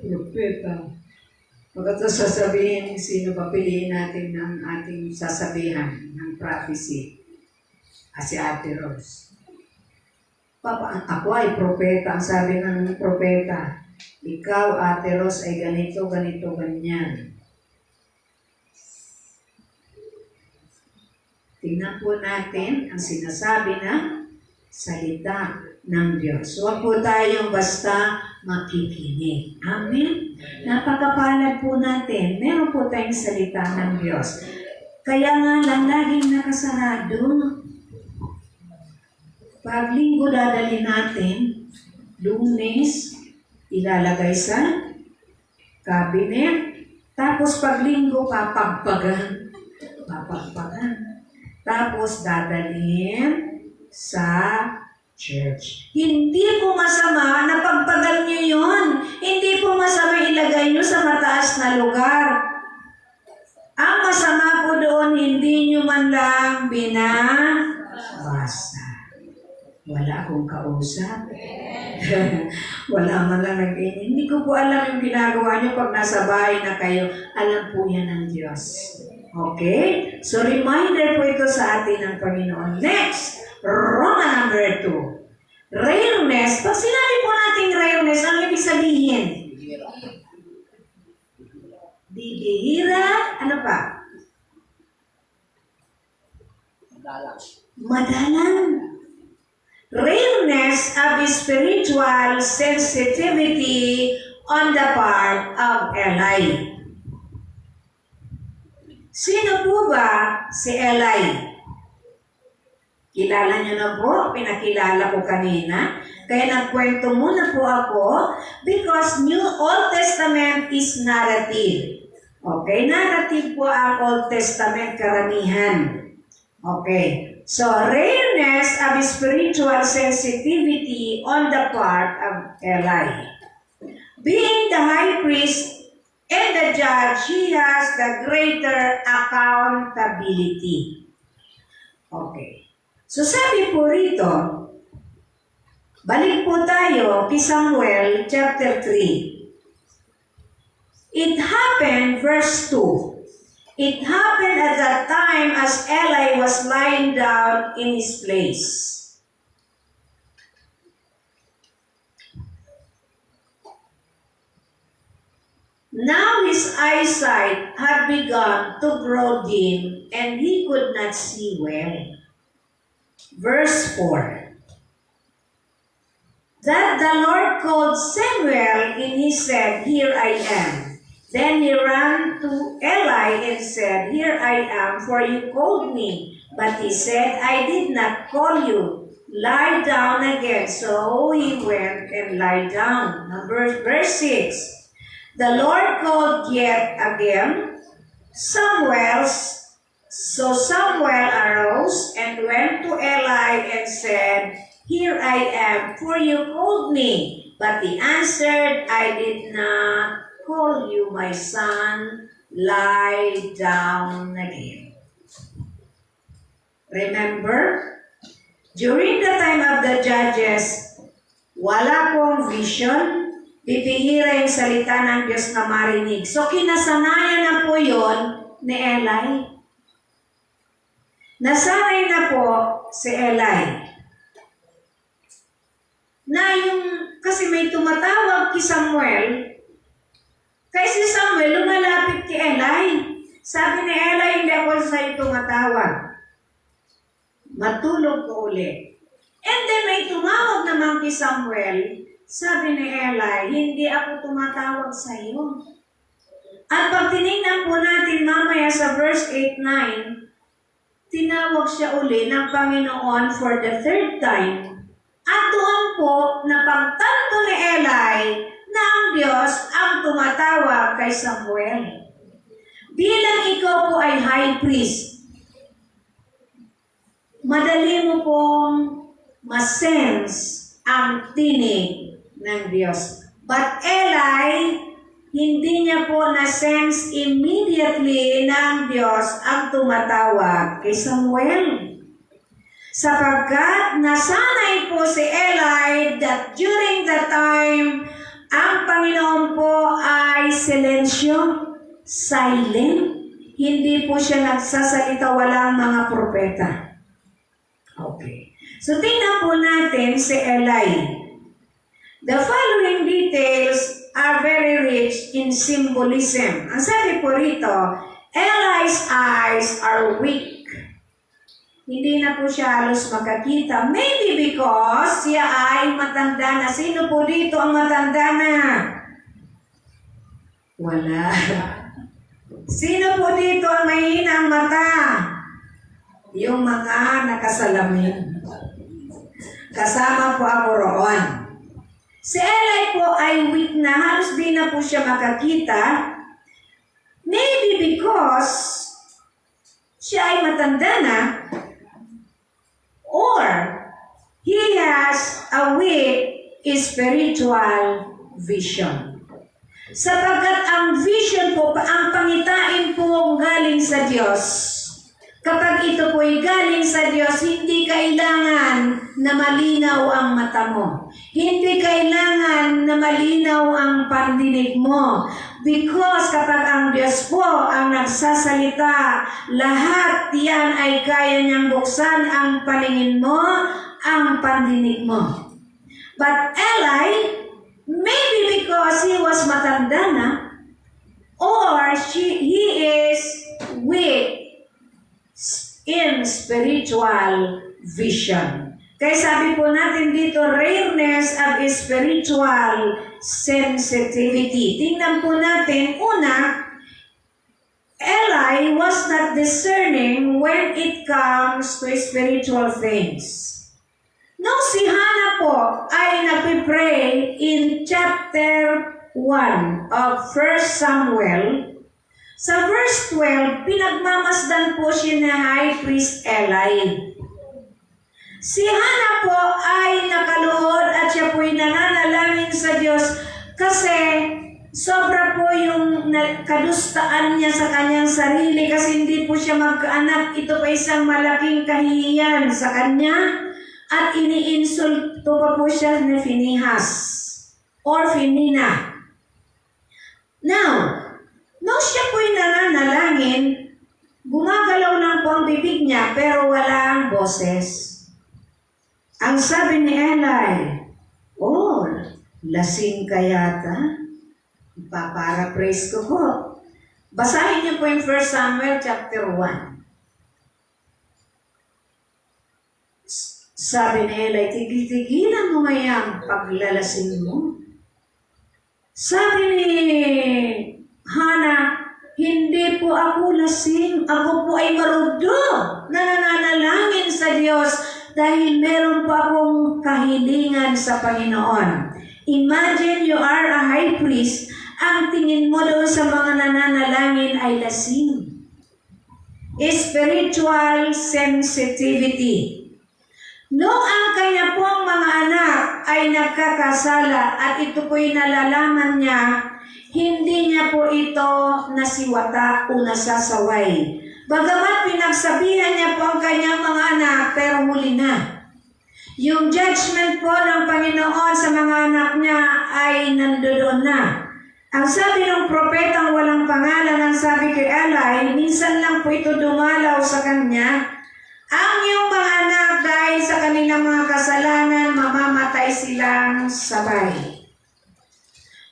propeta. Pagkatapos sasabihin, sino papiliin natin ng ating sasabihan, ng prophecy. Si Ate Rose. Papa, ako ay propeta. Ang sabi ng propeta, ikaw, Ate Rose, ay ganito, ganito, ganyan. Tingnan po natin ang sinasabi ng salita ng Diyos. Huwag po tayong basta makikinig. Amen? Napakapalad po natin. Meron po tayong salita ng Diyos. Kaya nga lang laging nakasarado. Pag linggo dadali natin, Lunes, ilalagay sa cabinet. Tapos pag linggo, papagpagan. Tapos dadalhin sa church. Hindi po masama na pagpagal nyo yun. Hindi po masama ilagay nyo sa mataas na lugar. Ang masama po doon, hindi nyo man lang binabasa. Wala akong kausap. Wala man lang nag-inig. Hindi ko po alam yung ginagawa nyo pag nasa bahay na kayo. Alam po yan ng Diyos. Okay? So, reminder po ito sa atin ng Panginoon. Next, Roma number 2. Rareness. Pag sinabi po natin rareness, ang ibig sabihin? Bibihira. Ano pa? Madalang. Rareness of spiritual sensitivity on the part of Eli. Sino po ba si Eli? Kilala niyo na po, pinakilala ko kanina. Kaya nagkwento muna po ako because Old Testament is narrative. Okay, narrative po ang Old Testament karamihan. Okay, so rareness of spiritual sensitivity on the part of Eli. Being the high priest and the judge, he has the greater accountability. Okay. So sabi po rito, balik po tayo kay Samuel chapter 3. It happened, verse 2. It happened at that time as Eli was lying down in his place. Now his eyesight had begun to grow dim, and he could not see well. Verse 4. That the Lord called Samuel, and he said, Here I am. Then he ran to Eli and said, Here I am, for you called me. But he said, I did not call you. Lie down again. So he went and lay down. Verse 6. The Lord called yet again Samuel. So Samuel arose and went to Eli and said, Here I am, for you called me. But he answered, I did not call you, my son. Lie down again. Remember, during the time of the judges, wala pong vision. Bibihira yung salita ng Diyos na marinig. So kinasanayan na po yon ni Eli. Nasanay na po si Eli. Kasi may tumatawag kay Samuel, kaya si Samuel lumalapit kay Eli. Sabi ni Eli, hindi ako sa'yo tumatawag. Matulog ko ulit. And then may tumawag naman kay Samuel. Sabi ni Eli, hindi ako tumatawag sa iyo. At pag tinignan po natin mamaya sa verse 8-9, tinawag siya uli ng Panginoon for the third time. At doon po napagtanto ni Eli na ang Diyos ang tumatawag kay Samuel. Bilang ikaw po ay high priest, madali mo pong masense ang tinig ng Diyos. But Eli, hindi niya po na-sense immediately na ang Diyos ang tumatawag kay Samuel. Sapagkat nasanay po si Eli that during the time, ang Panginoon po ay silensyo, silent. Hindi po siya nagsasalita, walang mga propeta. Okay. So tingnan po natin si Eli. The following details are very rich in symbolism. Ang sabi po rito, Eli's eyes are weak. Hindi na po siya halos makakita. Maybe because siya ay matanda na. Sino po dito ang matanda na? Wala. Sino po dito ang mahinang mata? Yung mga nakasalamin. Kasama po ako roon. Si Eli po ay weak na, halos di na po siya makakita. Maybe because siya ay matanda na, or he has a weak spiritual vision. Sapagkat ang vision po, ang pangitain po galing sa Diyos. Kapag ito po'y galing sa Diyos, hindi kailangan na malinaw ang mata mo. Hindi kailangan na malinaw ang pandinig mo. Because kapag ang Diyos po ang nagsasalita, lahat yan ay kaya niyang buksan ang paningin mo, ang pandinig mo. But Eli, maybe because he was matanda na, or he is weak in spiritual vision. Kaya sabi po natin dito, rareness of spiritual sensitivity. Tingnan po natin, una, Eli was not discerning when it comes to spiritual things. Nung si Hannah po ay nagpipray in chapter 1 of 1 Samuel, sa verse 12, pinagmamasdan po siya ni High Priest Eli. Si Hannah po ay nakaluhod at siya po'y nananalangin sa Diyos kasi sobra po yung kadustaan niya sa kanyang sarili kasi hindi po siya magkaanak. Ito pa isang malaking kahihiyan sa kanya at iniinsulto pa po siya ni Phinehas or Phinina. Now, nung siya po'y nananalangin, gumagalaw lang po ang bibig niya pero walang boses. Ang sabi ni Eli, oh, lasing ka yata? Paparaphrase ko po. Basahin niyo po yung 1 Samuel chapter 1. Sabi ni Eli, tigil-tigilan mo ngayang paglalasing mo. Sabi ni Hannah, hindi po ako lasing. Ako po ay marudo na nananalangin sa Diyos dahil meron pa akong kahilingan sa Panginoon. Imagine you are a high priest. Ang tingin mo doon sa mga nananalangin ay lasing. Spiritual sensitivity. Noong ang kanya pong mga anak ay nagkakasala at ito po'y nalalaman niya, hindi niya po ito nasiwata o nasasaway. Bagamat pinagsabihan niya po ang kanyang mga anak, pero huli na. Yung judgment po ng Panginoon sa mga anak niya ay nandoon na. Ang sabi ng propetang walang pangalan, ang sabi kay Eli, minsan lang po ito dumalaw sa kanya. Ang iyong mga anak dahil sa kanilang mga kasalanan, mamamatay silang sabay.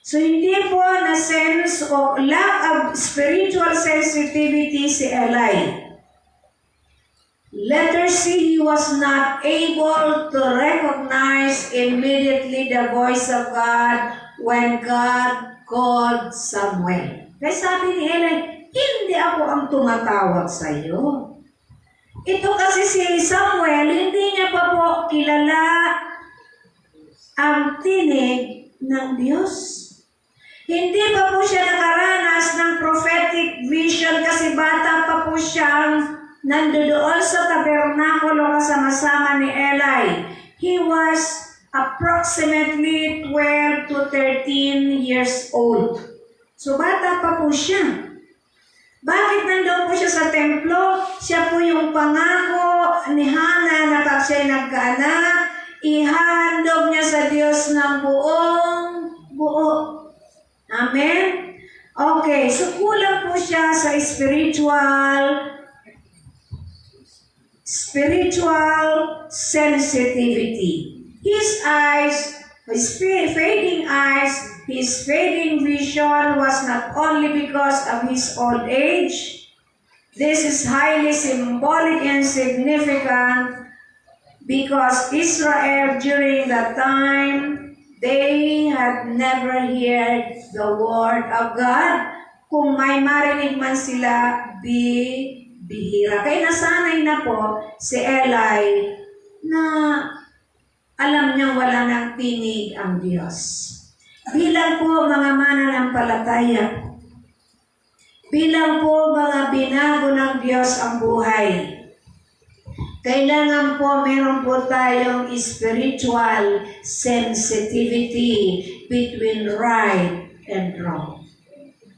So hindi po na sense o lack of spiritual sensitivity si Eli. Letter C, he was not able to recognize immediately the voice of God when God called Samuel. Kaya sabi ni Eli, hindi ako ang tumatawag sa iyo. Ito kasi si Samuel, hindi niya pa po kilala ang tinig ng Diyos. Hindi pa po siya nakaranas ng prophetic vision kasi bata pa po siyang nandoon sa tabernakulo kasama-sama ni Eli. He was approximately 12 to 13 years old. So bata pa po siya. Bakit nandoon po siya sa templo? Siya po yung pangako ni Hannah na pag siya'y nagkaanak, ihahandog niya sa Diyos ng buong buo. Amen? Okay, so kulang po siya sa spiritual sensitivity. His eyes, his fading vision was not only because of his old age. This is highly symbolic and significant because Israel during that time, they had never heard the word of God. Kung may marinig man sila, bihira. Kaya nasanay na po si Eli na alam niya wala ng tinig ang Diyos. Bilang po mga mananampalataya, bilang po mga binago ng Diyos ang buhay, kailangan po meron po tayong spiritual sensitivity between right and wrong.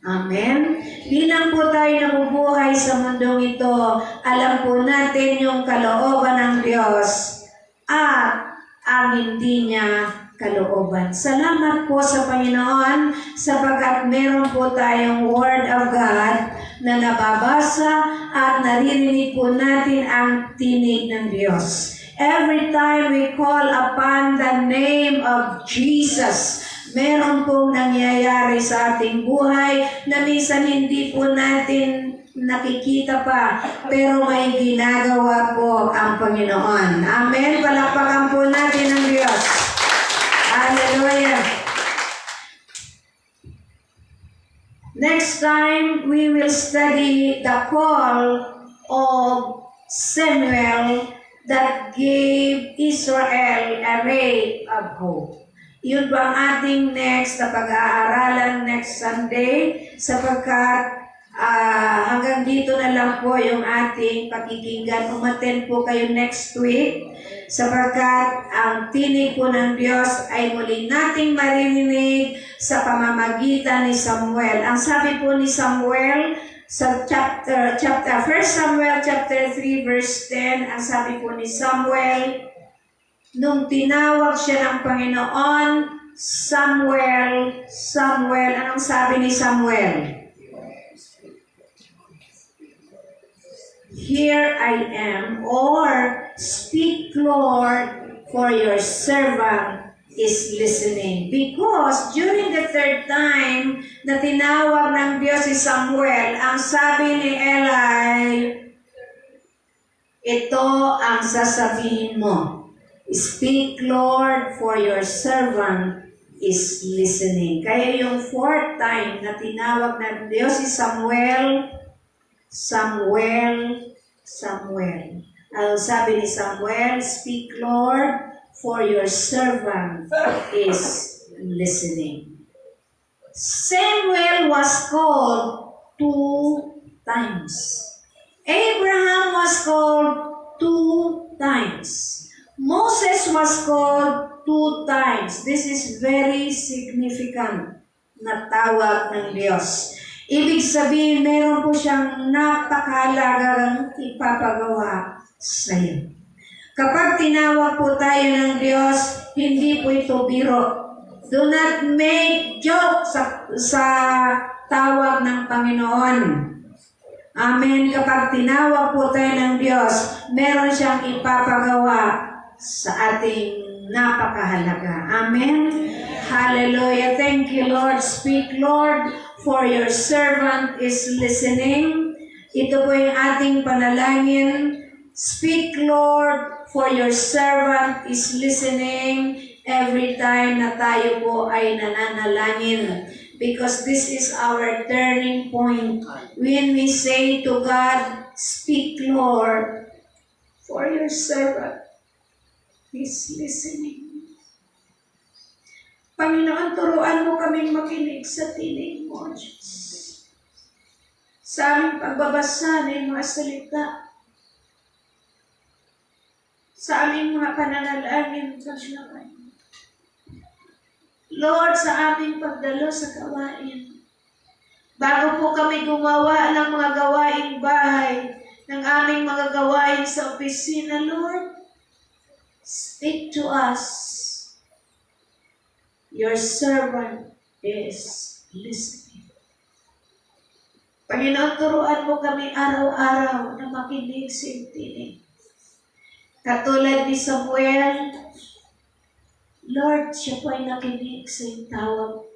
Amen? Bilang po tayo nabubuhay sa mundong ito, alam po natin yung kalooban ng Diyos at ang hindi niya kalooban. Salamat po sa Panginoon sapagkat meron po tayong Word of God na nababasa at naririnig po natin ang tinig ng Diyos. Every time we call upon the name of Jesus, meron pong nangyayari sa ating buhay na minsan hindi po natin nakikita pa, pero may ginagawa po ang Panginoon. Amen? Palakpakan po natin ang Diyos. Hallelujah. Next time, we will study the call of Samuel that gave Israel a ray of hope. Yun ba ang ating next na pag-aaralan next Sunday? Sapagkat hanggang dito na lang po yung ating pakikinggan. Umaten po kayo next week sapagkat ang tinig po ng Diyos ay muli nating maririnig sa pamamagitan ni Samuel. Ang sabi po ni Samuel sa chapter 1 Samuel chapter 3 verse 10, ang sabi po ni Samuel, nung tinawag siya ng Panginoon, Samuel, Samuel, anong sabi ni Samuel? Here I am, or speak, Lord, for your servant is listening. Because during the third time na tinawag ng Diyos si Samuel, ang sabi ni Eli, ito ang sasabihin mo. Speak, Lord, for your servant is listening. Kaya yung fourth time na tinawag ng Diyos si Samuel, Samuel, Samuel. Ang sabi ni Samuel, speak, Lord, for your servant is listening. Samuel was called 2 times. Abraham was called 2 times. Moses was called 2 times. This is very significant na tawag ng Diyos. Ibig sabihin, meron po siyang napakahalagang ipapagawa sa iyo. Kapag tinawag po tayo ng Diyos, hindi po ito biro. Do not make joke sa tawag ng Panginoon. Amen. Kapag tinawag po tayo ng Diyos, meron siyang ipapagawa sa ating napakahalaga. Amen. Hallelujah. Thank you, Lord. Speak, Lord, for your servant is listening. Ito po yung ating panalangin. Speak, Lord, for your servant is listening every time na tayo po ay nananalangin. Because this is our turning point. When we say to God, speak, Lord, for your servant is listening. Panginoon, turuan mo kaming makinig sa tinig mo, Diyos. Sa aming pagbabasa ng mga salita, sa aming mga pananalangin, Panginoon. Lord, sa aming pagdalo sa gawain, bago po kami gumawa ng mga gawaing bahay, ng aming mga gawain sa opisina, Lord, speak to us. Your servant is listening. Panginoon, turuan mo kami araw-araw na makinig sa iyong tinig. Katulad ni Samuel, Lord, siya po ay nakinig sa iyong tawag.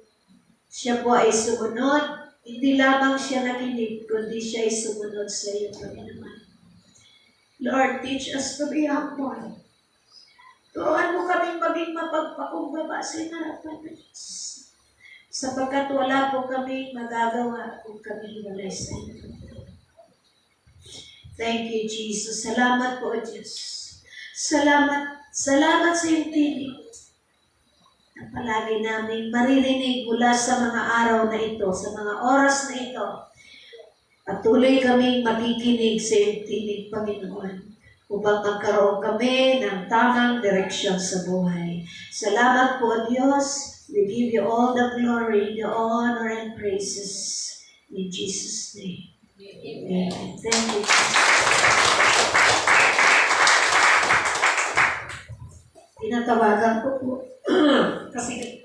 Siya po ay sumunod. Hindi lamang siya nakinig, kundi siya ay sumunod sa iyo, Panginoon. Lord, teach us to be humble. Turuan mo kaming maging mapagpakumbaba sa harapan ng Diyos. Sapagkat wala po kami magagawa kung kami walay sa iyo. Thank you, Jesus. Salamat po, Diyos. Salamat sa iyong tinig. Na palagi namin maririnig mula sa mga araw na ito, sa mga oras na ito. Patuloy kaming makikinig sa iyong tinig, Panginoon, upang magkaroon kami ng tamang direksyon sa buhay. Salamat po, Diyos. We give you all the glory, the honor, and praises. In Jesus' name. Amen. Thank you, Jesus. Tinatawagan ko po. Kasi